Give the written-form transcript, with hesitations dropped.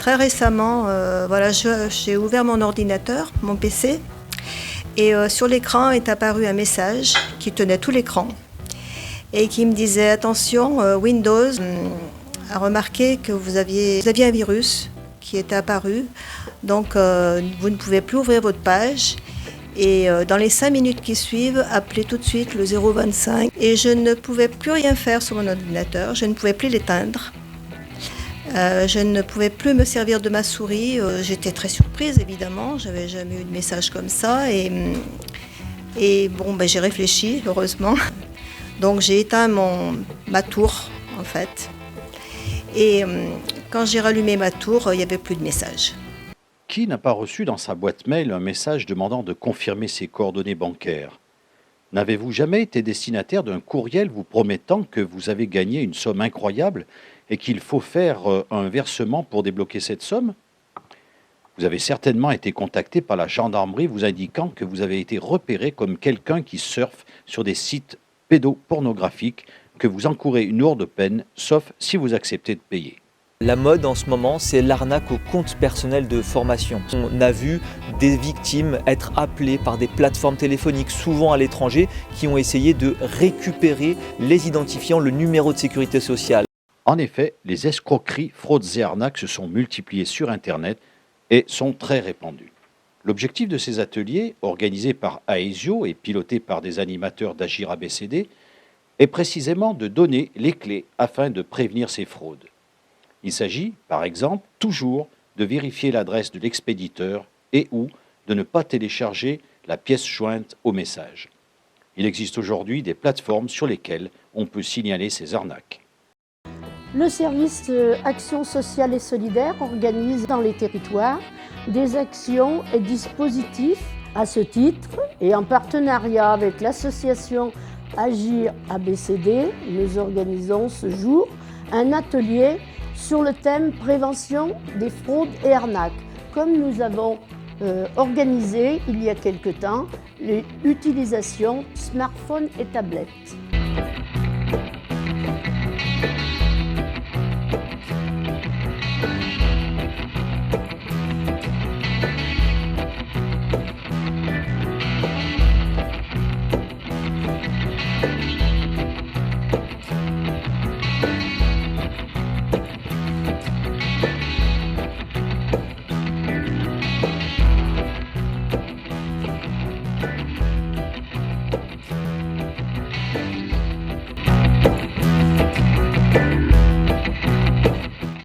Très récemment, j'ai ouvert mon ordinateur, mon PC, et sur l'écran est apparu un message qui tenait tout l'écran et qui me disait « Attention, Windows a remarqué que vous aviez un virus qui était apparu, donc vous ne pouvez plus ouvrir votre page. Et dans les 5 minutes qui suivent, appelez tout de suite le 025. » Et je ne pouvais plus rien faire sur mon ordinateur, je ne pouvais plus l'éteindre. Je ne pouvais plus me servir de ma souris. J'étais très surprise, évidemment, je n'avais jamais eu de message comme ça. Et bon, j'ai réfléchi, heureusement. Donc j'ai éteint ma tour, en fait. Et quand j'ai rallumé ma tour, il n'y avait plus de message. Qui n'a pas reçu dans sa boîte mail un message demandant de confirmer ses coordonnées bancaires? N'avez-vous jamais été destinataire d'un courriel vous promettant que vous avez gagné une somme incroyable et qu'il faut faire un versement pour débloquer cette somme? Vous avez certainement été contacté par la gendarmerie vous indiquant que vous avez été repéré comme quelqu'un qui surfe sur des sites pédopornographiques, que vous encourez une lourde peine, sauf si vous acceptez de payer. La mode en ce moment, c'est l'arnaque au compte personnel de formation. On a vu des victimes être appelées par des plateformes téléphoniques, souvent à l'étranger, qui ont essayé de récupérer les identifiants, le numéro de sécurité sociale. En effet, les escroqueries, fraudes et arnaques se sont multipliées sur Internet et sont très répandues. L'objectif de ces ateliers, organisés par Aesio et pilotés par des animateurs d'Agir ABCD, est précisément de donner les clés afin de prévenir ces fraudes. Il s'agit, par exemple, toujours de vérifier l'adresse de l'expéditeur et ou de ne pas télécharger la pièce jointe au message. Il existe aujourd'hui des plateformes sur lesquelles on peut signaler ces arnaques. Le service Action sociale et solidaire organise dans les territoires des actions et dispositifs à ce titre et en partenariat avec l'association Agir ABCD, nous organisons ce jour un atelier sur le thème prévention des fraudes et arnaques, comme nous avons organisé il y a quelque temps l'utilisation smartphones et tablettes.